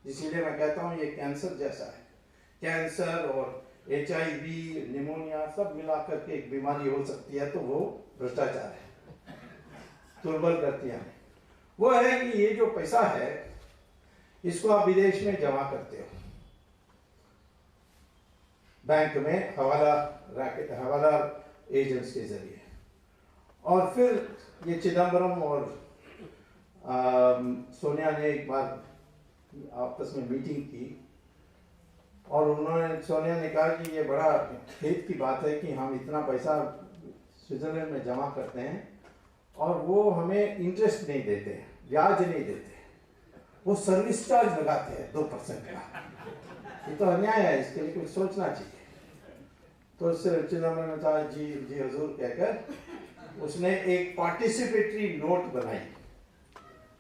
इसीलिए मैं कहता हूँ ये कैंसर जैसा है। कैंसर और HIV, निमोनिया सब मिलाकर के एक बीमारी हो सकती है, तो वो भ्रष्टाचार है, दुर्बल करती है। वो है कि ये जो पैसा है इसको आप विदेश में जमा करते हो, बैंक में हवाला एजेंट्स के जरिए, और फिर ये चिदम्बरम और सोनिया ने एक बार आपस में मीटिंग की और सोनिया ने कहा कि ये बड़ा खेद की बात है कि हम इतना पैसा स्विट्जरलैंड में जमा करते हैं और वो हमें इंटरेस्ट नहीं देते, ब्याज नहीं देते, वो सर्विस चार्ज लगाते हैं 2% का। ये तो अन्याय है, इसके लिए कुछ सोचना चाहिए। तो चिदम्बरम ने कहा जी जी हुजूर कहकर उसने एक पार्टिसिपेटरी नोट बनाई,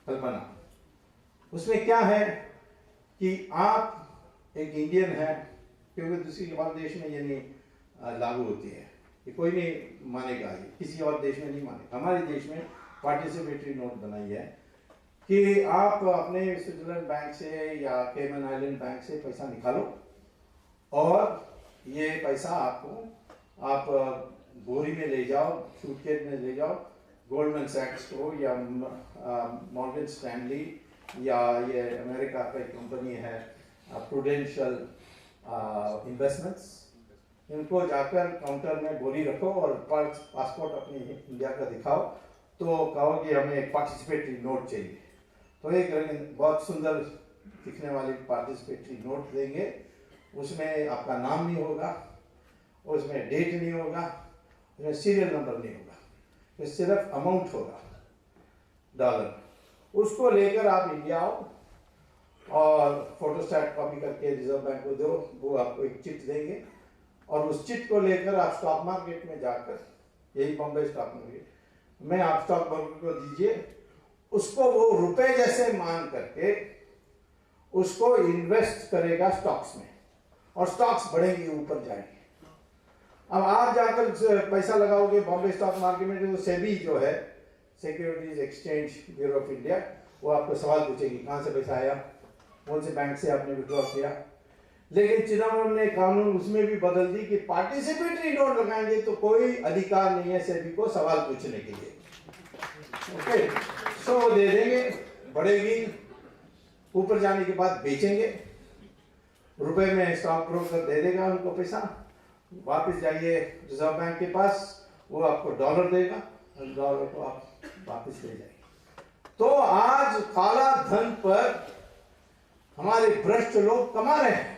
कल्पना। उसमें क्या है कि आप एक इंडियन है, क्योंकि दूसरी और देश में ये नहीं लागू होती है, ये कोई नहीं मानेगा, ये किसी और देश में नहीं मानेगा। हमारे देश में पार्टिसिपेटरी नोट बनाई है कि आप अपने स्विट्जरलैंड बैंक से या केमन आइलैंड बैंक से पैसा निकालो और ये पैसा आपको आप बोरी में ले जाओ, सूटकेस में ले जाओ, गोल्डमैन सैक्स को या मॉर्गन स्टैनली या ये अमेरिका का एक कंपनी है प्रूडेंशियल इन्वेस्टमेंट्स, इनको जाकर काउंटर में बोरी रखो और पासपोर्ट अपनी इंडिया का दिखाओ, तो कहो कि हमें एक पार्टिसिपेटरी नोट चाहिए। तो एक बहुत सुंदर दिखने वाली पार्टिसिपेटरी नोट देंगे, उसमें आपका नाम नहीं होगा, उसमें डेट नहीं होगा, उसमें सीरियल नंबर नहीं होगा, तो सिर्फ अमाउंट होगा $। उसको लेकर आप इंडिया आओ और फोटोस्टैट कॉपी करके रिजर्व बैंक को दो, वो आपको एक चिट देंगे और उस चिट को लेकर आप स्टॉक मार्केट में जाकर, यही बॉम्बे स्टॉक मार्केट में आप स्टॉक मार्केट को दीजिए, उसको वो रुपए जैसे मान करके उसको इन्वेस्ट करेगा स्टॉक्स में और स्टॉक्स बढ़ेंगे, ऊपर जाएंगे। अब आप जाकर पैसा लगाओगे बॉम्बे स्टॉक मार्केट में, तो सेबी जो है, securities exchange bureau of India, वो आपको सवाल पूछेगी कहां से पैसा आया, कौन से बैंक से आपने विड्रॉ किया। लेकिन चिदम्बरम ने कानून उसमें भी बदल दी कि पार्टिसिपेटरी नोट लगाएंगे तो कोई अधिकार नहीं है सेबी को सवाल पूछने के लिए। ओके, सो दे देंगे, बढ़ेगी, ऊपर जाने के बाद बेचेंगे, रुपए में स्टॉक ब्रोकर दे देगा उनको पैसा, वापस जाइए रिजर्व बैंक के पास, वो आपको डॉलर देगा और डॉलर को आप वापस ले जाएंगे। तो आज काला धन पर हमारे भ्रष्ट लोग कमा रहे हैं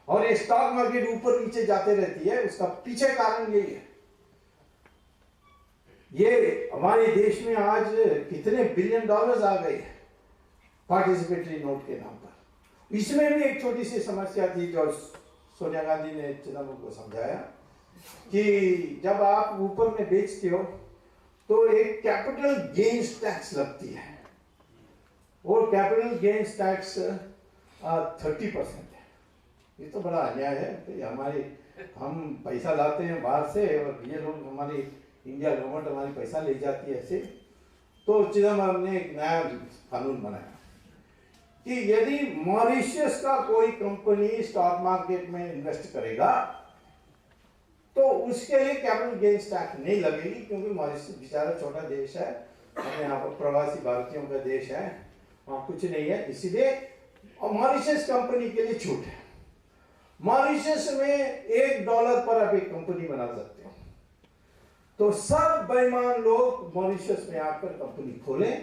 और ये स्टॉक मार्केट ऊपर नीचे जाते रहती है, उसका पीछे कारण यही है। ये हमारे देश में आज कितने $बिलियन आ गए हैं पार्टिसिपेटरी नोट के नाम पर। इसमें भी एक छोटी सी समस्या थी जो सोनिया गांधी ने चिदम्बरम को समझाया कि जब आप ऊपर में बेचते हो तो एक कैपिटल गेन्स टैक्स लगती है और कैपिटल गेन्स टैक्स 30% है। ये तो बड़ा अन्याय है कि हम पैसा लाते हैं बाहर से और ये लोग, हमारी इंडिया गवर्नमेंट हमारी पैसा ले जाती है ऐसे। तो चिदम्बरम ने एक नया कानून बनाया कि यदि मॉरिशस का कोई कंपनी स्टॉक मार्केट में इन्वेस्ट करेगा तो उसके लिए कैपिटल गेन्स टैक्स नहीं लगेगी, क्योंकि मॉरिशस बेचारा छोटा देश है, हमें यहाँ पर प्रवासी भारतीयों का देश है, वहाँ कुछ नहीं है, इसीलिए और मॉरिशस कंपनी के लिए छूट है। मॉरिशस में $1 पर आप एक कंपनी बना सकते हो। तो सब बेईमान लोग मॉरिशस में आकर कंपनी खोलें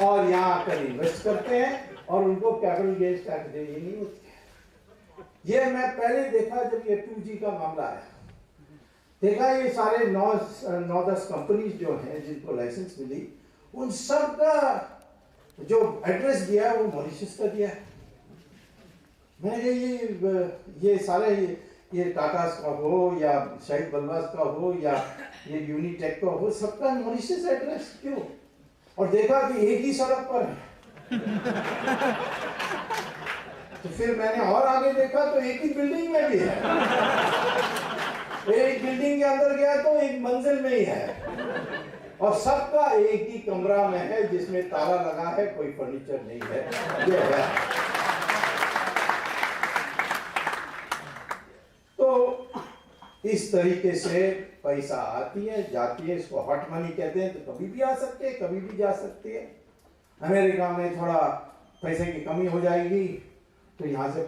और यहाँ आकर इन्वेस्ट करते हैं और उनको कैपिटल गेन्स टैक्स देनी नहीं होती है। ये मैं पहले देखा जब ये 2G का मामला आया, देखा ये सारे 9-10 कंपनीज जो हैं जिनको लाइसेंस मिली, उन सब का जो एड्रेस दिया है वो मॉरिशस का दिया है। मैंने ये सारे ये टाटास का हो या शहीद बलवास का हो या ये यूनिटेक का हो, सबका मॉरिशस एड्रेस क्यों? और देखा कि एक ही सड़क पर है। तो फिर मैंने और आगे देखा तो एक ही बिल्डिंग में भी है, एक बिल्डिंग के अंदर गया तो एक मंजिल में ही है। और सबका एक ही कमरा में है जिसमें ताला लगा है, कोई फर्नीचर नहीं है। ये है। तो इस तरीके से पैसा आती है जाती है, इसको हॉट मनी कहते हैं। तो कभी भी आ सकते हैं, कभी भी जा सकती है। अमेरिका में थोड़ा पैसे की कमी हो जाएगी तो यहाँ से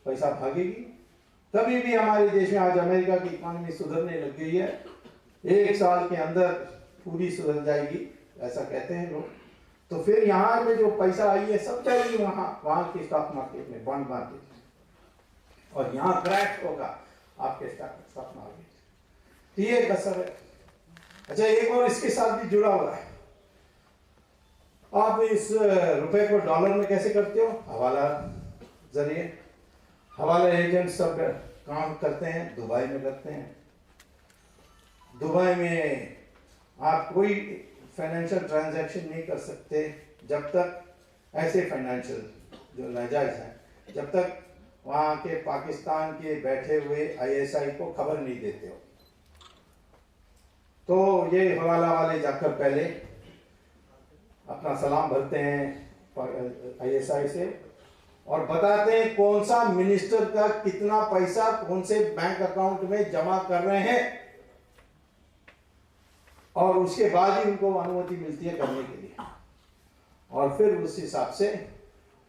पैसा भागेगी। कभी भी हमारे देश में आज अमेरिका की इकोनॉमी सुधरने लग गई है, 1 साल के अंदर पूरी सुधर जाएगी ऐसा कहते हैं लोग। तो फिर यहाँ में जो पैसा आई है सब जाएगी वहाँ के स्टॉक मार्केट में, बॉन्ड मार्केट में, और यहाँ क्रैश होगा आपके स्टॉक मार्केट। तो ये एक असर है। अच्छा, एक और इसके साथ भी जुड़ा हुआ है। आप इस रुपए को डॉलर में कैसे करते हो? हवाला जरिए। हवाला एजेंट सब काम करते हैं, दुबई में करते हैं। दुबई में आप कोई फाइनेंशियल ट्रांजैक्शन नहीं कर सकते जब तक, ऐसे फाइनेंशियल जो नाजायज है, जब तक वहाँ के पाकिस्तान के बैठे हुए आईएसआई को खबर नहीं देते हो। तो ये हवाला वाले जाकर पहले अपना सलाम भरते हैं आईएसआई से और बताते हैं कौन सा मिनिस्टर का कितना पैसा कौन से बैंक अकाउंट में जमा कर रहे हैं, और उसके बाद ही उनको अनुमति मिलती है करने के लिए। और फिर उस हिसाब से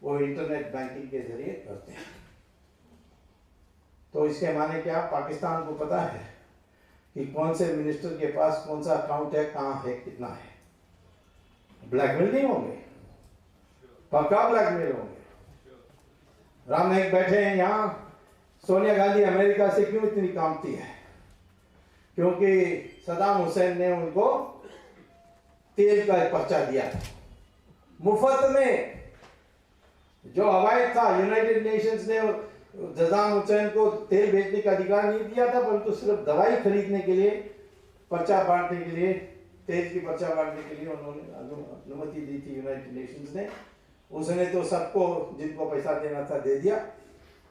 वो इंटरनेट बैंकिंग के जरिए करते हैं। तो इसके माने क्या, पाकिस्तान को पता है कि कौन से मिनिस्टर के पास कौन सा अकाउंट है, कहां है, कितना है। ब्लैकमेल नहीं होंगे, पक्का ब्लैकमेल होंगे। राम नाईक बैठे हैं यहाँ, सोनिया गांधी अमेरिका से क्यों इतनी कामती है? क्योंकि सदाम हुसैन ने उनको तेल का पर्चा दिया था मुफ्त में। जो अवैध था, यूनाइटेड नेशंस ने सदाम हुसैन को तेल बेचने का अधिकार नहीं दिया था, परंतु सिर्फ दवाई खरीदने के लिए, पर्चा बांटने के लिए, तेल की पर्चा बांटने के लिए उन्होंने अनुमति दी थी यूनाइटेड नेशंस ने। उसने तो सबको जिनको पैसा देना था दे दिया।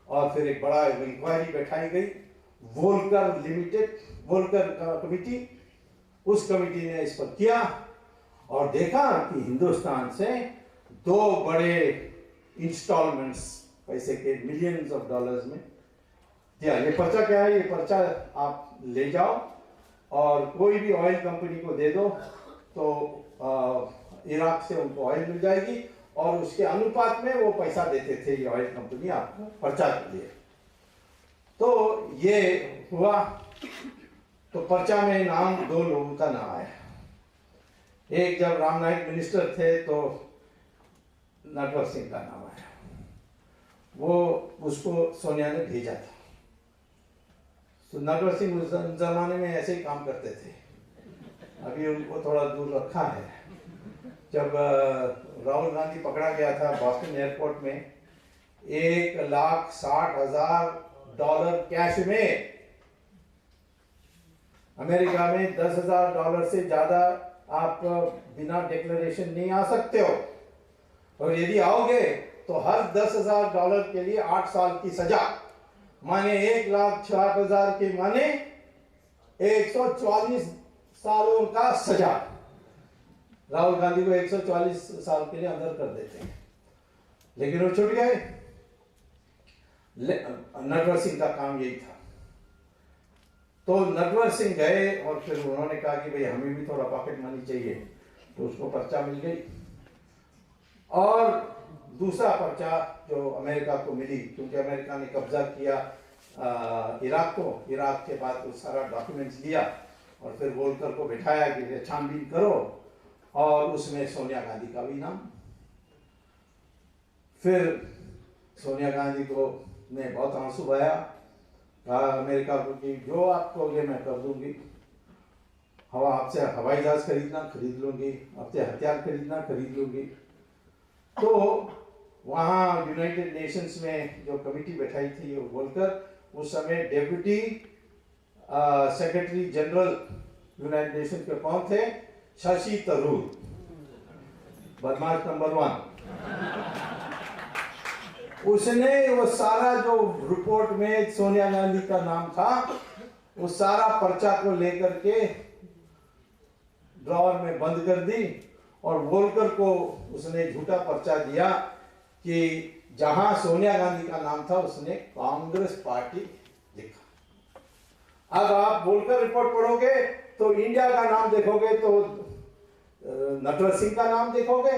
और फिर एक बड़ा इंक्वायरी बैठाई गई, वोल्कर कमिटी। उस कमिटी ने इस पर किया और देखा कि हिंदुस्तान से 2 बड़े इंस्टॉलमेंट्स पैसे के मिलियंस ऑफ डॉलर्स में दिया। ये पर्चा क्या है? ये पर्चा आप ले जाओ और कोई भी ऑयल कंपनी को दे दो, तो इराक से उनको ऑयल मिल जाएगी, और उसके अनुपात में वो पैसा देते थे ये ऑयल कंपनी आपको पर्चा के लिए। तो ये हुआ। तो पर्चा में नाम 2 लोगों का नाम आया। एक जब राम नाईक मिनिस्टर थे तो नटवर सिंह का नाम आया, वो उसको सोनिया ने भेजा था। तो नटवर सिंह उस जमाने में ऐसे ही काम करते थे, अभी उनको थोड़ा दूर रखा है। जब राहुल गांधी पकड़ा गया था बॉस्टन एयरपोर्ट में, $1,60,000 कैश में। अमेरिका में $10,000 से ज्यादा आप बिना डिक्लेरेशन नहीं आ सकते हो, और यदि आओगे तो हर $10,000 के लिए 8 साल की सजा, माने 1,60,000 के माने 144 सालों का सजा। राहुल गांधी को 144 साल के लिए अंदर कर देते हैं, लेकिन वो छूट गए। नटवर सिंह का काम यही था। तो नटवर सिंह गए और फिर उन्होंने कहा कि भाई हमें भी थोड़ा पॉकेट मनी चाहिए, तो उसको पर्चा मिल गई। और दूसरा पर्चा जो अमेरिका को मिली, क्योंकि अमेरिका ने कब्जा किया इराक को, इराक के बाद वो सारा डॉक्यूमेंट्स लिया और फिर वोल्कर को बिठाया कि छानबीन करो, और उसमें सोनिया गांधी का भी नाम। फिर सोनिया गांधी को ने बहुत आंसू बहाया, कहा अमेरिका को कि जो आप कहोगे मैं कर दूंगी, आपसे हवाई जहाज खरीदना खरीद लूंगी, आपसे हथियार खरीदना खरीद लूंगी। तो वहाँ यूनाइटेड नेशंस में जो कमिटी बैठाई थी वो बोलकर, उस समय deputy secretary general United nation के कौन थे? शशि थरूर, बदमाश नंबर 1। उसने वो सारा जो रिपोर्ट में सोनिया गांधी का नाम था, वो सारा पर्चा को लेकर के ड्रॉअर में बंद कर दी और वोल्कर को उसने झूठा पर्चा दिया कि जहां सोनिया गांधी का नाम था उसने कांग्रेस पार्टी लिखा। अब आप वोल्कर रिपोर्ट पढ़ोगे तो इंडिया का नाम देखोगे तो नटवर सिंह का नाम देखोगे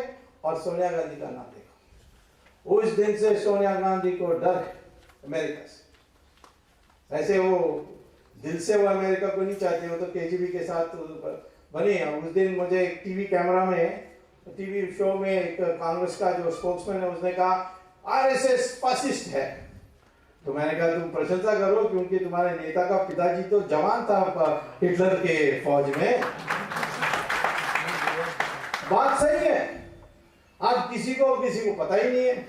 और सोनिया गांधी का नाम देखोगे। उस दिन से सोनिया गांधी को डर है अमेरिका से। वैसे वो दिल से वो अमेरिका को नहीं चाहती, वो तो केजीबी के साथ बनी है। उस दिन मुझे एक टीवी कैमरा में, टीवी शो में एक कांग्रेस का जो स्पोक्समैन है उसने कहा आरएसएस फासिस्ट है। तो मैंने कहा तुम प्रशंसा करो क्योंकि तुम्हारे नेता का पिताजी तो जवान था हिटलर के फौज में। बात सही है। आज किसी को पता ही नहीं है।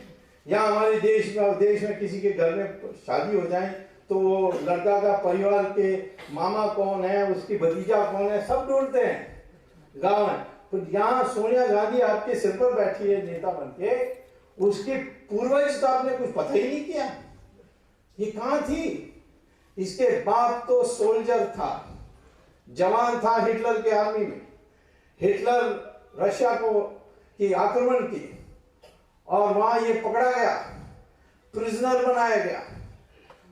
यहाँ हमारे देश में किसी के घर में शादी हो जाए तो वो लड़का का परिवार के मामा कौन है, उसकी भतीजा कौन है, सब ढूंढते हैं गाँव में। तो यहाँ सोनिया गांधी आपके सिर पर बैठी है नेता बनके, उसके पूर्वज तो आपने कुछ पता ही नहीं किया। ये कहां थी? इसके बाप तो सोल्जर था, जवान था हिटलर के आर्मी में। हिटलर रशिया को की आक्रमण की और वहां ये पकड़ा गया, प्रिजनर बनाया गया।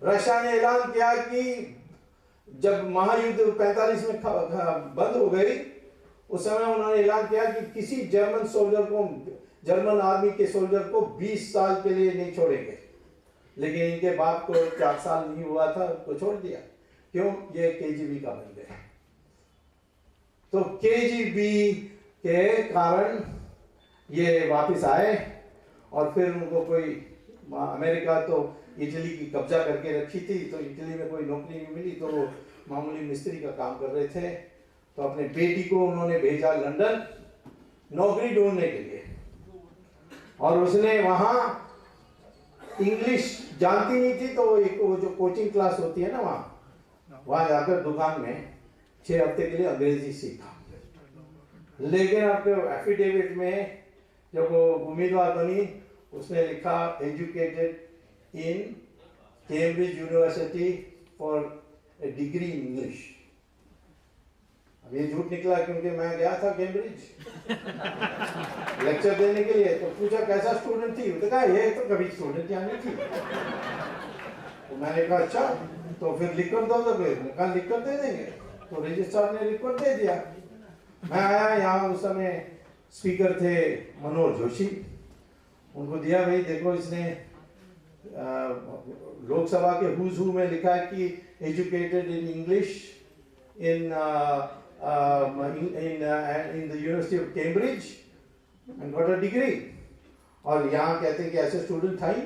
रशिया ने ऐलान किया कि जब महायुद्ध 45 में बंद हो गई, उस समय उन्होंने ऐलान किया कि किसी जर्मन सोल्जर को, जर्मन आर्मी के सोल्जर को 20 साल के लिए नहीं छोड़ेंगे। लेकिन इनके बाप को 4 साल नहीं हुआ था तो छोड़ दिया। क्यों? ये केजीबी का बन गया। तो केजीबी के कारण ये वापस आए और फिर उनको कोई, अमेरिका तो इटली की कब्जा करके रखी थी, तो इटली में कोई नौकरी नहीं मिली तो वो मामूली मिस्त्री का काम कर रहे थे। तो अपने बेटी को उन्होंने भेजा लंदन नौकरी ढूंढने के लिए, और उसने वहां इंग्लिश जानती नहीं थी तो एक वो जो कोचिंग क्लास होती है ना, वहां जाकर दुकान में 6 हफ्ते के लिए अंग्रेजी सीखा। लेकिन आपके एफिडेविट में जब वो उम्मीदवार बनी उसने लिखा educated in Cambridge university for a degree in English. अब ये झूठ निकला क्योंकि मैं गया था कैम्ब्रिज लेक्चर देने के लिए। तो पूछा कैसा स्टूडेंट थी, तो कहा ये तो कभी स्टूडेंट यहाँ नहीं थी। तो मैंने कहा अच्छा तो फिर लिख कर दो। तो फिर कहा लिख कर दे देंगे। तो रजिस्ट्रार ने लिख कर दे दिया। मैं आया यहाँ, उस समय स्पीकर थे मनोहर जोशी, उनको दिया, भाई देखो इसने लोकसभा के हुज हू में लिखा है कि educated in English in the university of Cambridge and got a degree. और यहाँ कहते हैं कि ऐसे स्टूडेंट था ही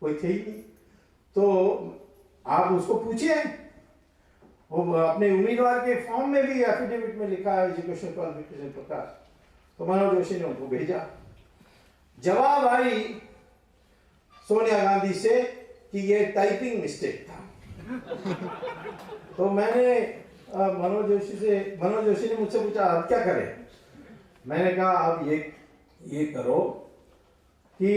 कोई, थे ही नहीं। तो आप उसको पूछिए, वो अपने उम्मीदवार के फॉर्म में भी एफिडेविट में लिखा है एजुकेशन क्वालिफिकेशन प्रकार। तो मनोहर जोशी ने उनको भेजा। जवाब आई सोनिया गांधी से कि ये टाइपिंग मिस्टेक था। तो मैंने मनोहर जोशी ने मुझसे पूछा अब क्या करें। मैंने कहा अब ये करो कि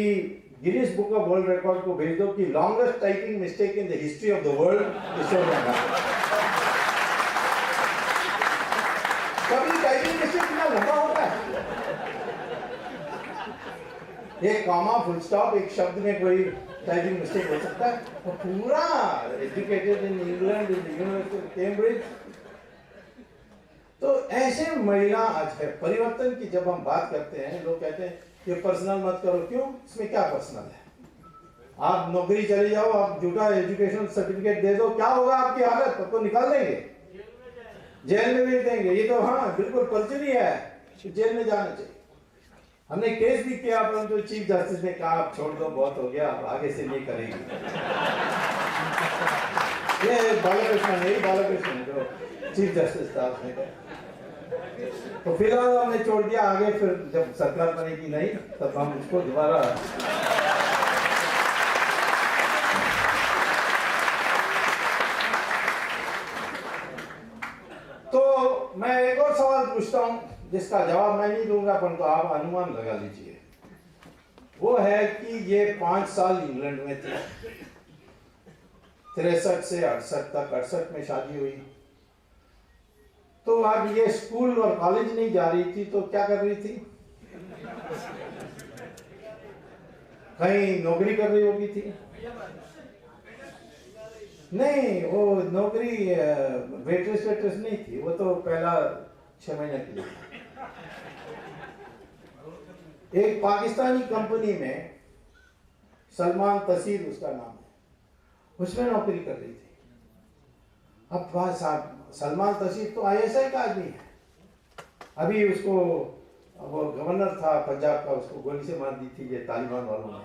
Guinness book of world record को भेज दो कि longest typing mistake in the history of the world is Sonia Gandhi. कभी टाइपिंग मिस्टेक कितना लंबा होता है, एक कॉमा फुल स्टॉप एक शब्द में कोई टाइपिंग मिस्टेक हो सकता है। तो पूरा educated in England in the university of Cambridge. तो ऐसे महिला आज है। परिवर्तन की जब हम बात करते हैं लोग कहते हैं ये पर्सनल मत करो। क्यों? इसमें क्या पर्सनल है? आप नौकरी चले जाओ, आप झूठा एजुकेशन सर्टिफिकेट दे दो, क्या होगा आपकी हालत? आपको निकाल देंगे, जेल में भेज देंगे। ये तो हाँ बिल्कुल पर्जरी है, जेल में जाना चाहिए। हमने केस भी किया परंतु चीफ जस्टिस ने कहा आप छोड़ दो, बहुत हो गया, अब आगे से नहीं करेंगे। ये बालाकृष्णन जो चीफ जस्टिस था उसने कहा। तो फिलहाल हमने छोड़ दिया, आगे फिर जब सरकार बनेगी नहीं तब हम उसको दोबारा। तो मैं एक और सवाल पूछता हूं जिसका जवाब मैं नहीं दूंगा परंतु आप अनुमान लगा लीजिए। वो है कि ये 5 साल इंग्लैंड में थे, 63 से 68 तक। 68 में शादी हुई, तो अब ये स्कूल और कॉलेज नहीं जा रही थी तो क्या कर रही थी? कहीं नौकरी कर रही होगी थी। नहीं, वो नौकरी वेट्रेस वेट्रेस नहीं थी, वो तो पहला 6 महीने के लिए। एक पाकिस्तानी कंपनी में सलमान तसीर उसका नाम है, उसमें नौकरी कर रही थी। अब बात साहब, सलमान तसीर तो ISI का आदमी है। अभी उसको, वो गवर्नर था पंजाब का, उसको गोली से मार दी थी ये तालिबान वालों ने।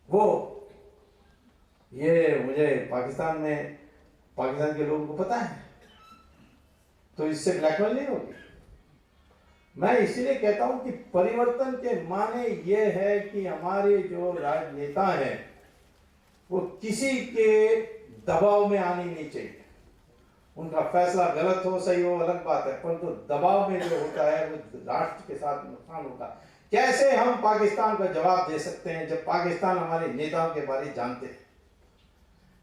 वो ये मुझे पाकिस्तान के लोगों को पता है, तो इससे ब्लैकमेल नहीं होगी। मैं इसीलिए कहता हूं कि परिवर्तन के माने ये है कि हमारे जो राजनेता हैं वो किसी के दबाव में आने नहीं चाहिए। उनका फैसला गलत हो सही हो अलग बात है, परंतु दबाव में जो होता है वो राष्ट्र के साथ नुकसान होता है। कैसे हम पाकिस्तान का जवाब दे सकते हैं जब पाकिस्तान हमारे नेताओं के बारे में जानते हैं?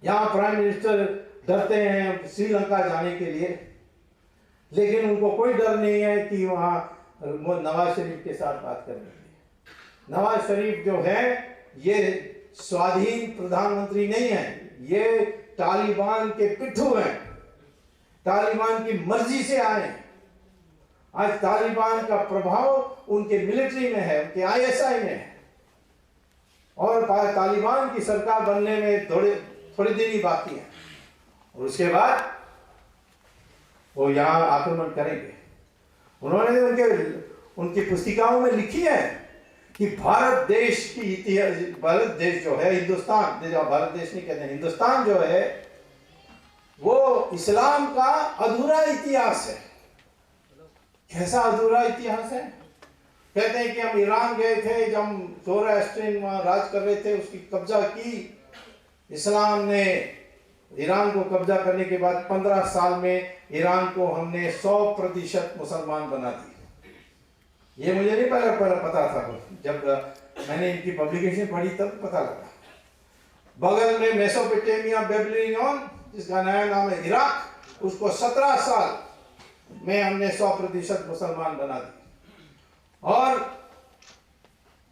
यहाँ प्राइम मिनिस्टर डरते हैं श्रीलंका जाने के लिए, लेकिन उनको कोई डर नहीं है कि वहाँ नवाज शरीफ के साथ बात करने के लिए। नवाज शरीफ जो है ये स्वाधीन प्रधानमंत्री नहीं है, ये तालिबान के पिट्ठू हैं, तालिबान की मर्जी से आए। आज तालिबान का प्रभाव उनके मिलिट्री में है, उनके ISI में है, और तालिबान की सरकार बनने में थोड़े दिन ही बाकी है, और उसके बाद वो यहां आक्रमण करेंगे। उन्होंने उनकी पुस्तिकाओं में लिखी है कि भारत देश की इतिहास, भारत देश जो है, हिंदुस्तान, भारत देश नहीं कहते, हिंदुस्तान जो है वो इस्लाम का अधूरा इतिहास है। कैसा अधूरा इतिहास है? कहते हैं कि हम ईरान गए थे, जब ज़ोरास्ट्रियन वहां राज कर रहे थे, उसकी कब्जा की इस्लाम ने। ईरान को कब्जा करने के बाद 15 साल में ईरान को हमने 100% मुसलमान बना दी। ये मुझे नहीं पता था, जब मैंने इनकी पब्लिकेशन पढ़ी तब पता लगा। बगल में मेसोपोटामिया बेबीलोन, जिसका नया नाम है इराक, उसको 17 साल में हमने 100% मुसलमान बना दी, और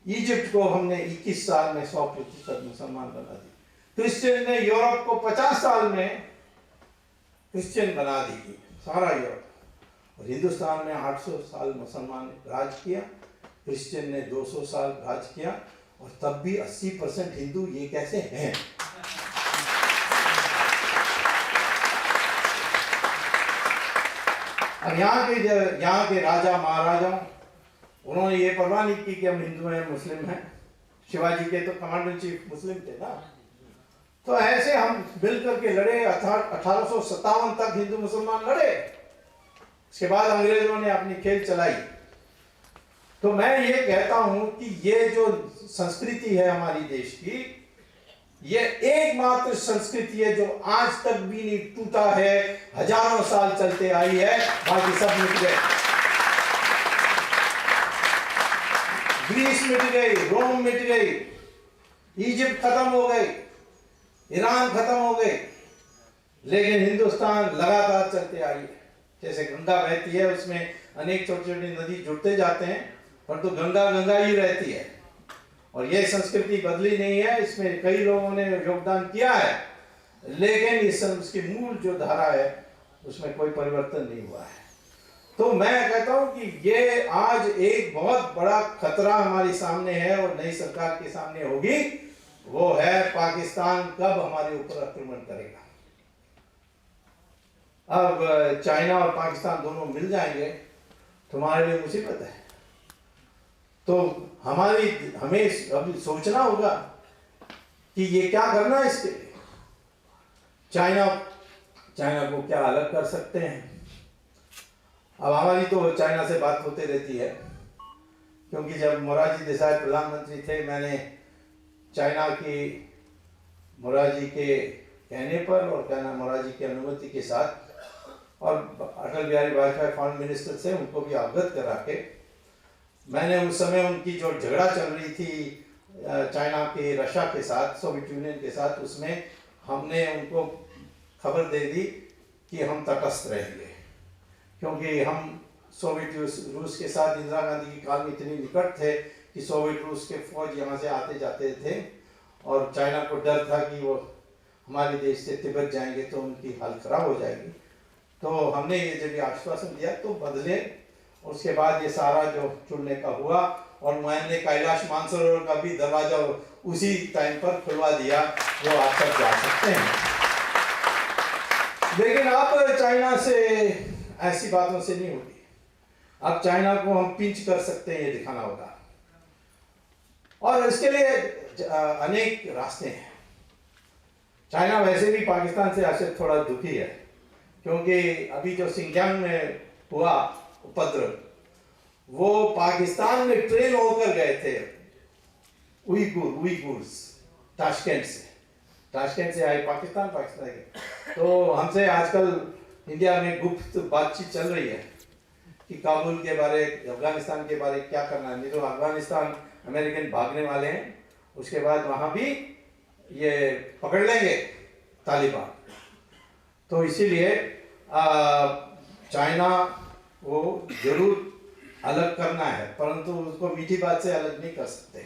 इजिप्ट को हमने 21 साल में 100% मुसलमान बना दी। क्रिश्चियन ने यूरोप को 50 साल में क्रिश्चियन बना दी, सारा यूरोप। और हिंदुस्तान में 800 साल मुसलमान राज किया, क्रिश्चियन ने 200 साल राज किया, और तब भी 80% हिंदू। ये कैसे हैं? अब यहाँ के राजा महाराजाओं, उन्होंने ये परवाह नहीं की कि हम हिंदू हैं मुस्लिम हैं। शिवाजी के तो कमांडर इन चीफ मुस्लिम थे ना। तो ऐसे हम मिलकर के लड़े, 1857 तक हिंदू मुसलमान लड़े। उसके बाद अंग्रेजों ने अपनी खेल चलाई। तो मैं ये कहता हूं कि ये जो संस्कृति है हमारी देश की, ये एकमात्र संस्कृति है जो आज तक भी नहीं टूटा है, हजारों साल चलते आई है, बाकी सब मिट गए। ग्रीस मिट गई, रोम मिट गई, इजिप्ट खत्म हो गई, ईरान खत्म हो गई, लेकिन हिंदुस्तान लगातार चलते आई है। जैसे गंगा बहती है, उसमें अनेक छोटी छोटी नदी जुड़ते जाते हैं, परंतु गंगा गंगा ही रहती है। और ये संस्कृति बदली नहीं है, इसमें कई लोगों ने योगदान किया है, लेकिन इसकी मूल जो धारा है उसमें कोई परिवर्तन नहीं हुआ है। तो मैं कहता हूं कि ये आज एक बहुत बड़ा खतरा हमारे सामने है और नई सरकार के सामने होगी, वो है पाकिस्तान कब हमारे ऊपर आक्रमण करेगा। अब चाइना और पाकिस्तान दोनों मिल जाएंगे, तुम्हारे लिए मुसीबत है। तो हमें अभी सोचना होगा कि ये क्या करना है इसके लिए। चाइना को क्या अलग कर सकते हैं। अब हमारी तो चाइना से बात होते रहती है, क्योंकि जब मोरारजी देसाई प्रधानमंत्री थे, मैंने चाइना की मोरारजी के कहने पर और कहना मोरारजी की अनुमति के साथ, और अटल बिहारी वाजपेयी फॉरेन मिनिस्टर से उनको भी अवगत करा के, मैंने उस समय उनकी जो झगड़ा चल रही थी चाइना के रशिया के साथ, सोवियत यूनियन के साथ, उसमें हमने उनको खबर दे दी कि हम तटस्थ रहेंगे। क्योंकि हम सोवियत रूस के साथ इंदिरा गांधी की काल में इतनी निकट थे कि सोवियत रूस के फौज यहाँ से आते जाते थे और चाइना को डर था कि वो हमारे देश से तिब्बत जाएंगे तो उनकी हालत खराब हो जाएगी। तो हमने ये जब आश्वासन दिया तो बदले, उसके बाद ये सारा जो चुनने का हुआ और मैंने कैलाश मानसरोवर का भी दरवाजा उसी टाइम पर खुलवा दिया जो आप सब जा सकते हैं। लेकिन अब चाइना से ऐसी बातों से नहीं होती। अब चाइना को हम पिंच कर सकते हैं, ये दिखाना होगा और इसके लिए अनेक रास्ते हैं। चाइना वैसे भी पाकिस्तान से ऐसे थोड़ा दुखी है क्योंकि अभी जो सिंजांग में हुआ उपद्रव, वो पाकिस्तान में ट्रेन होकर गए थे उइगुर्स ताशकंद से आए पाकिस्तान के। तो हमसे आजकल इंडिया में गुप्त बातचीत चल रही है कि काबुल के बारे, अफगानिस्तान के बारे क्या करना है। नहीं तो अफगानिस्तान अमेरिकन भागने वाले हैं, उसके बाद वहाँ भी ये पकड़ लेंगे तालिबान। तो इसीलिए चाइना को जरूर अलग करना है, परंतु उसको मीठी बात से अलग नहीं कर सकते।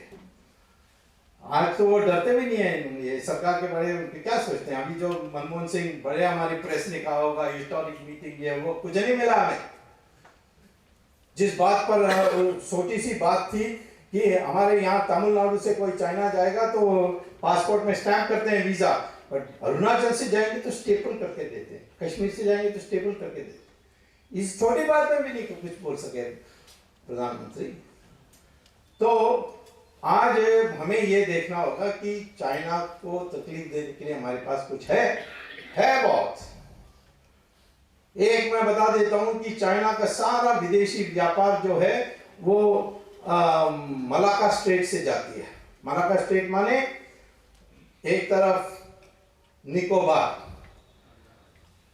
आज तो वो डरते भी नहीं है ये सरकार के बारे में, क्या सोचते हैं। अभी जो मनमोहन सिंह बड़े हमारी प्रेस ने कहा होगा हिस्टोरिक मीटिंग, ये वो कुछ नहीं मिला हमें। जिस बात पर छोटी सी बात थी कि हमारे यहाँ तमिलनाडु से कोई चाइना जाएगा तो पासपोर्ट में स्टैंप करते हैं वीजा, बट अरुणाचल से जाएंगे तो स्टेपल करके देते हैं, कश्मीर से जाएंगे तो स्टेपल करके देते हैं। इस छोटी बात में भी नहीं कुछ बोल सके प्रधानमंत्री। तो आज हमें ये देखना होगा कि चाइना को तकलीफ देने के लिए हमारे पास कुछ है बहुत। एक मैं बता देता हूं कि चाइना का सारा विदेशी व्यापार जो है वो मलाका स्ट्रेट से जाती है। मलाका स्ट्रेट माने एक तरफ निकोबार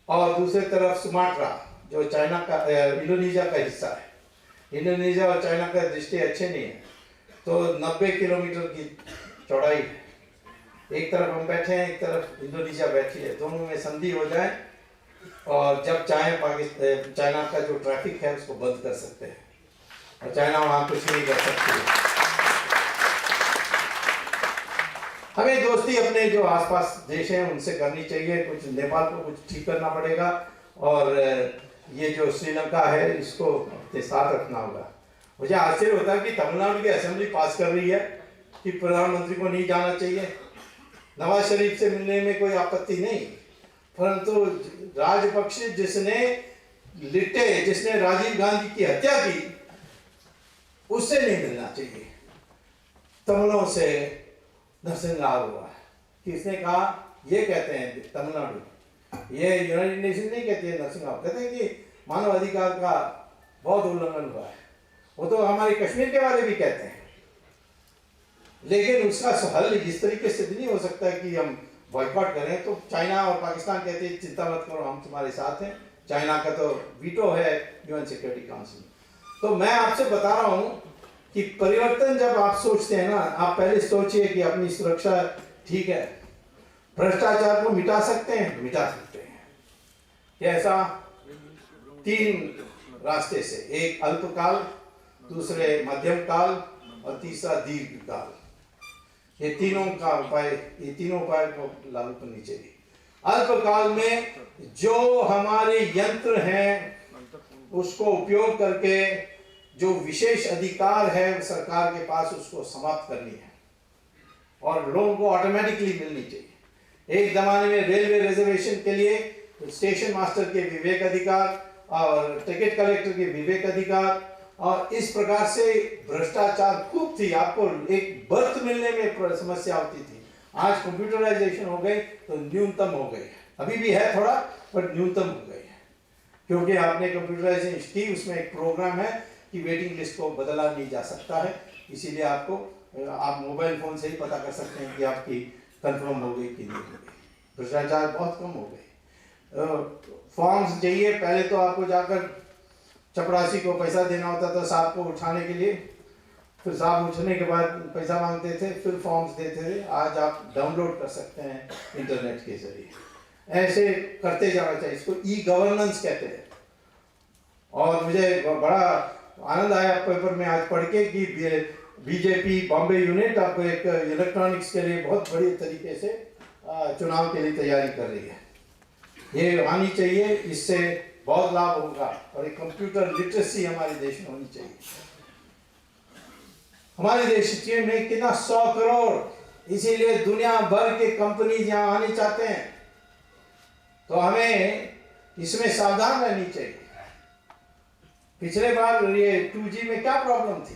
और दूसरी तरफ सुमाट्रा जो चाइना का इंडोनेशिया का हिस्सा है। इंडोनेशिया और चाइना का रिश्ते अच्छे नहीं है, तो 90 किलोमीटर की चौड़ाई है। एक तरफ हम बैठे हैं, एक तरफ इंडोनेशिया बैठी है, दोनों में संधि हो जाए और जब चाहे पाकिस्तान चाइना का जो ट्रैफिक है उसको बंद कर सकते हैं और चाइना वहां कुछ नहीं कर सकती। हमें दोस्ती अपने जो आसपास देश हैं उनसे करनी चाहिए। कुछ नेपाल को कुछ ठीक करना पड़ेगा और ये जो श्रीलंका है इसको अपने साथ रखना होगा। मुझे आश्चर्य होता है कि तमिलनाडु की असेंबली पास कर रही है कि प्रधानमंत्री को नहीं जाना चाहिए। नवाज शरीफ से मिलने में कोई आपत्ति नहीं, परंतु राजपक्षे जिसने राजीव गांधी की हत्या की उससे नहीं मिलना चाहिए। तमिलों से नरसिंहाव हुआ कि इसने कहा, ये कहते हैं तमिलनाडु, ये यूनाइटेड नेशन नहीं कहती है, नरसिंहाव कहते हैं कि मानव अधिकार का बहुत उल्लंघन हुआ है। वो तो हमारे कश्मीर के बारे भी कहते हैं, लेकिन उसका हल इस तरीके से नहीं हो सकता कि हम बॉयकॉट करें। तो चाइना और पाकिस्तान कहते हैं चिंता मत करो, हम तुम्हारे साथ हैं। चाइना का तो वीटो है यूएन सिक्योरिटी काउंसिल। तो मैं आपसे बता रहा हूं कि परिवर्तन जब आप सोचते हैं ना, आप पहले सोचिए कि अपनी सुरक्षा ठीक है। भ्रष्टाचार को मिटा सकते हैं, मिटा सकते हैं। कैसा? 3 रास्ते से, एक अल्पकाल, दूसरे मध्यम काल और तीसरा दीर्घ काल। ये तीनों उपाय को लागू करनी चाहिए। अल्पकाल में जो हमारे यंत्र हैं उसको उपयोग करके जो विशेष अधिकार है सरकार के पास उसको समाप्त करनी है और लोगों को ऑटोमेटिकली मिलनी चाहिए। एक जमाने में रेलवे रिजर्वेशन के लिए स्टेशन मास्टर के विवेक अधिकार और टिकट कलेक्टर के विवेक अधिकार, और इस प्रकार से भ्रष्टाचार खूब थी। आपको एक बर्थ मिलने में समस्या होती थी। आज कंप्यूटराइजेशन हो गई तो न्यूनतम हो गई, अभी भी है थोड़ा पर न्यूनतम हो गई है, क्योंकि आपने कंप्यूटराइजेशन की। उसमें एक प्रोग्राम है कि वेटिंग लिस्ट को बदला नहीं जा सकता है, इसीलिए आप मोबाइल फोन से ही पता कर सकते हैं कि आपकी कंफर्म हो गई कि नहीं हो गई। भ्रष्टाचार बहुत कम हो गए। फॉर्म्स चाहिए, पहले तो आपको जाकर चपरासी को पैसा देना होता था सांप को उठाने के लिए, फिर सांप उठने के बाद पैसा मांगते थे, फिर फॉर्म्स देते थे। आज आप डाउनलोड कर सकते हैं इंटरनेट के जरिए। ऐसे करते जाना चाहिए, इसको ई गवर्नेंस कहते हैं। और मुझे बड़ा आनंद आया पेपर में आज पढ़ के कि बीजेपी बॉम्बे यूनिट अब एक इलेक्ट्रॉनिक्स के लिए बहुत बड़ी तरीके से चुनाव के लिए तैयारी कर रही है। ये आनी चाहिए, इससे बहुत लाभ होगा और एक कंप्यूटर लिटरेसी हमारे देश में होनी चाहिए। हमारे देश में कितना 100 करोड़, इसीलिए दुनिया भर के कंपनीज यहाँ आने चाहते हैं, तो हमें इसमें सावधान रहनी चाहिए। पिछले बार ये 2G में क्या प्रॉब्लम थी?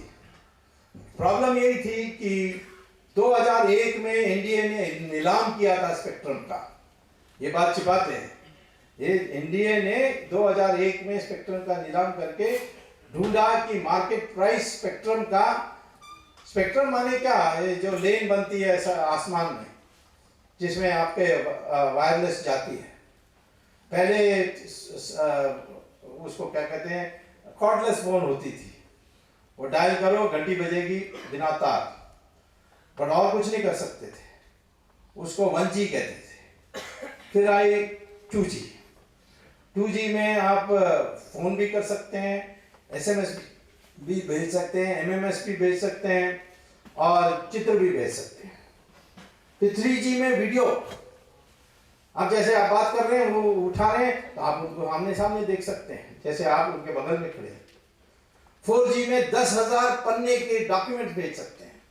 प्रॉब्लम यही थी कि 2001 में एनडीए ने नीलाम किया था स्पेक्ट्रम का। ये बात छिपाते हैं, ये एनडीए ने 2001 में स्पेक्ट्रम का नीलाम करके ढूंढा कि मार्केट प्राइस स्पेक्ट्रम का, स्पेक्ट्रम माने क्या, ये जो लेन बनती है आसमान में जिसमें आपके वायरलेस जाती है। पहले उसको क्या कहते हैं, कॉर्डलेस फोन होती थी, वो डायल करो घंटी बजेगी बिना तार, पर और कुछ नहीं कर सकते थे, उसको 1G कहते थे। फिर आई 2G। 2G में आप फोन भी कर सकते हैं, SMS भी भेज सकते हैं, MMS भी भेज सकते हैं और चित्र भी भेज सकते हैं। फिर 3G में वीडियो, अब जैसे आप बात कर रहे हैं, वो उठा रहे हैं तो आप उनको आमने सामने देख सकते हैं, जैसे आप उनके बगल में खड़े हैं। 4G में 10,000 पन्ने के डॉक्यूमेंट भेज सकते हैं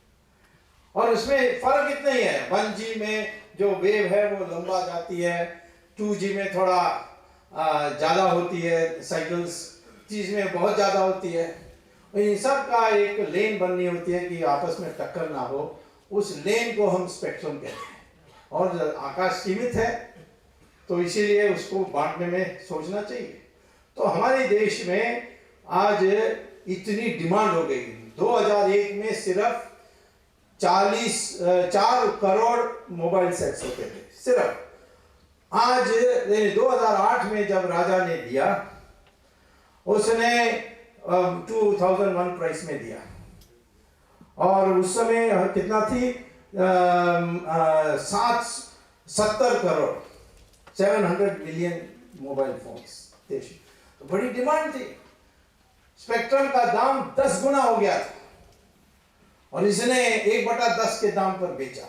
और उसमें फर्क इतना ही है, 1G में जो वेव है वो लंबा जाती है, 2G में थोड़ा ज़्यादा होती है साइकिल्स, चीज़ में बहुत ज़्यादा होती है। इन सब का एक लेन बननी होती है कि आपस में टक्कर ना हो, उस लेन को हम स्पेक्ट्रम कहते हैं। और आकाश सीमित है तो इसीलिए उसको बांटने में सोचना चाहिए। तो हमारे देश में आज इतनी डिमांड हो गई। 2001 में सिर्फ 4 करोड़ मोबाइल सेट्स होते थे सिर्फ। आज 2008 में जब राजा ने दिया, उसने 2001 प्राइस में दिया और उस समय कितना थी, 70 करोड़ 700 मिलियन मोबाइल फोन्स देश। तो बड़ी डिमांड थी। स्पेक्ट्रम का दाम 10 गुना हो गया था और इसने 1/10 के दाम पर बेचा।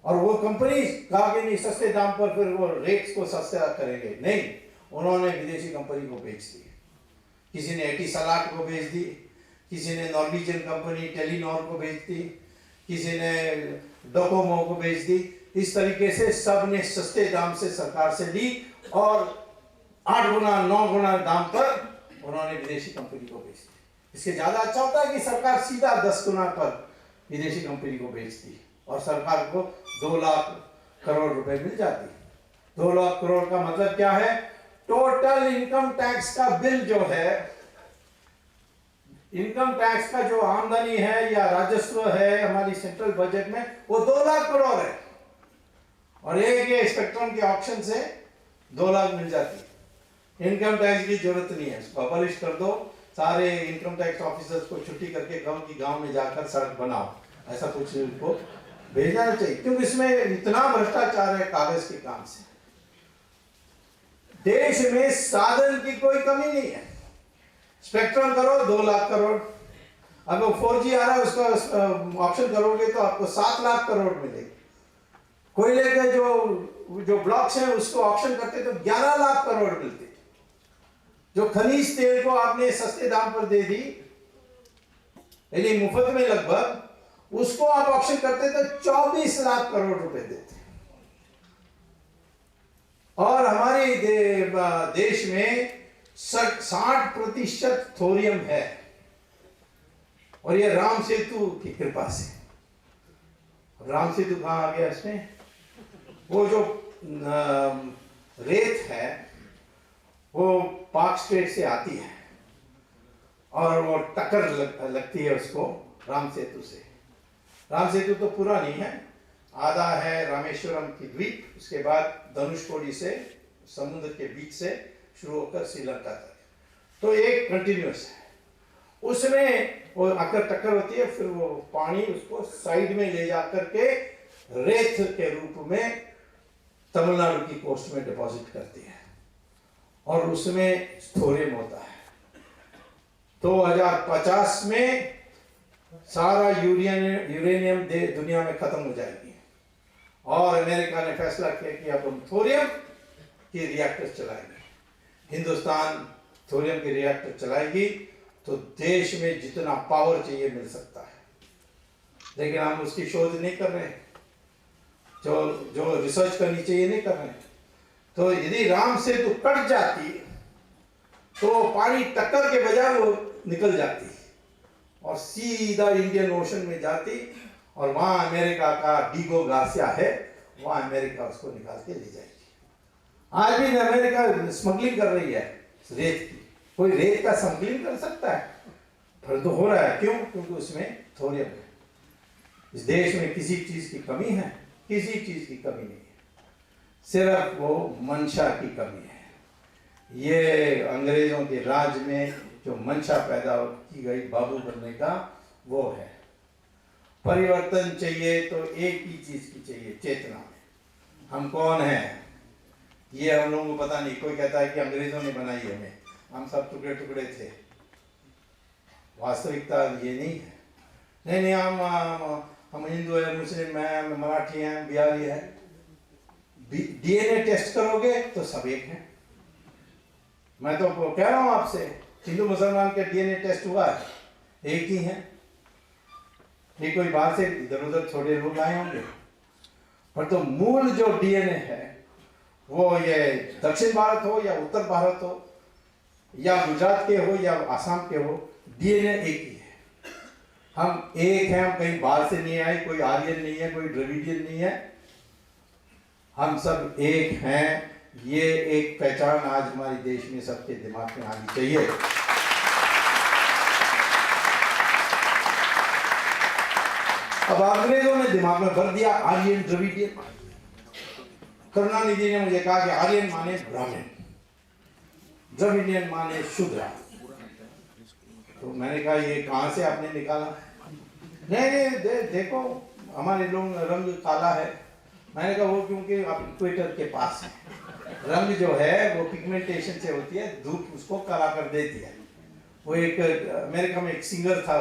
और वो कंपनी कहा कि नहीं सस्ते दाम पर, फिर वो रेट्स को सस्ता करेंगे, नहीं, उन्होंने विदेशी कंपनी को बेच दी। किसी ने एटिसलाट को बेच दी, किसी ने नॉर्वेजियन कंपनी टेलीनॉर को बेच दी, किसी ने डोकोमो को बेच दी। इस तरीके से सब ने सस्ते दाम से सरकार से ली और 8 गुना 9 गुना दाम पर उन्होंने विदेशी कंपनी को बेच दी। इसके ज्यादा अच्छा होता है कि सरकार सीधा 10 गुना पर विदेशी कंपनी को बेचती और सरकार को 2 लाख करोड़ रुपए मिल जाती। 2 लाख करोड़ का मतलब क्या है, टोटल इनकम टैक्स का बिल जो है, इनकम टैक्स का जो आमदनी है या राजस्व है हमारी सेंट्रल बजट में, वो 2 लाख करोड़ है और एक ये स्पेक्ट्रम के ऑप्शन से 2 लाख मिल जाती है। इनकम टैक्स की जरूरत नहीं है, उसको अबॉलिश कर दो, सारे इनकम टैक्स ऑफिसर्स को छुट्टी करके गांव में जाकर सड़क बनाओ, ऐसा कुछ उनको भेजना चाहिए, क्योंकि इसमें इतना भ्रष्टाचार है कागज के काम से। देश में साधन की कोई कमी नहीं है। स्पेक्ट्रम करो 2 लाख करोड़, अब 4G आ रहा है उसका ऑप्शन करोगे तो आपको 7 लाख करोड़ मिलेगी। कोयले के जो ब्लॉक्स हैं उसको ऑप्शन करते तो 11 लाख करोड़ मिलते। जो खनिज तेल को आपने सस्ते दाम पर दे दी, यानी मुफ्त में लगभग, उसको आप ऑप्शन करते तो 24 लाख करोड़ रुपए देते। और हमारे देश में 60% थोरियम है और ये राम सेतु की कृपा से। राम सेतु कहां आ गया इसमें, वो जो रेत है वो पाक स्टेट से आती है और वो टक्कर लगती है उसको राम सेतु से। राम सेतु तो पूरा नहीं है, आधा है रामेश्वरम की द्वीप, उसके बाद धनुषकोडी से समुद्र के बीच से शुरू होकर श्रीलंका तक, तो एक कंटिन्यूस है। उसमें वो आकर टक्कर होती है, फिर वो पानी उसको साइड में ले जाकर के रेत के रूप में तमिलनाडु की कोस्ट में डिपॉजिट करती है और उसमें थोरियम होता है। 2050 में सारा यूरेनियम दुनिया में खत्म हो जाएगी और अमेरिका ने फैसला किया कि अब हम थोरियम के रिएक्टर चलाएंगे। हिंदुस्तान थोरियम के रिएक्टर चलाएगी तो देश में जितना पावर चाहिए मिल सकता है, लेकिन हम उसकी शोध नहीं कर रहे, जो रिसर्च करनी चाहिए नहीं कर रहे। तो यदि राम सेतु कट जाती तो पानी टक्कर के बजाय वो निकल जाती और सीधा इंडियन ओशन में जाती और वहां अमेरिका का डीगो गार्सिया है, वहां अमेरिका उसको निकाल के ले जाएगी। आज भी अमेरिका स्मगलिंग कर रही है रेत की। कोई रेत का स्मगलिंग कर सकता है? पर तो हो रहा है। क्यों? क्योंकि उसमें थोरियम है। इस देश में किसी चीज की कमी है? किसी चीज की कमी नहीं है, सिर्फ वो मंशा की कमी है। ये अंग्रेजों के राज में जो मंशा पैदा की गई बाबू बनने का, वो है। परिवर्तन चाहिए तो एक ही चीज की चाहिए, चेतना में। हम कौन हैं ये हम लोगों को पता नहीं। कोई कहता है कि अंग्रेजों ने बनाई हमें, हम सब टुकड़े टुकड़े थे। वास्तविकता ये नहीं है। नहीं, हम हिंदू है, मुस्लिम है, मराठी हैं, बिहारी है। डीएनए टेस्ट करोगे तो सब एक हैं। मैं तो कह रहा हूं आपसे, हिंदू मुसलमान के डीएनए टेस्ट हुआ है, एक ही है। ये कोई बाहर से इधर उधर छोटे लोग आए होंगे, पर तो मूल जो डीएनए है वो ये दक्षिण भारत हो या उत्तर भारत हो या गुजरात के हो या आसाम के हो, डीएनए एक ही है। हम एक हैं, हम कहीं बाहर से नहीं आए। कोई आर्यन नहीं है, कोई द्रविडियन नहीं है, हम सब एक हैं। ये एक पहचान आज हमारे देश में सबके दिमाग में आनी चाहिए। अब अंग्रेजों ने दिमाग में भर दिया आर्यन द्रविडियन। करुणानिधि ने मुझे कहा कि आर्यन माने ब्राह्मण, द्रविडियन माने शूद्र। तो मैंने कहा ये कहां से आपने निकाला? नहीं, देखो हमारे लोग रंग काला है। मैंने कहा वो क्योंकि आप इक्वेटर के पास है, रंग जो है वो पिगमेंटेशन से होती है, धूप उसको काला कर देती है। वो एक अमेरिका में एक सिंगर था।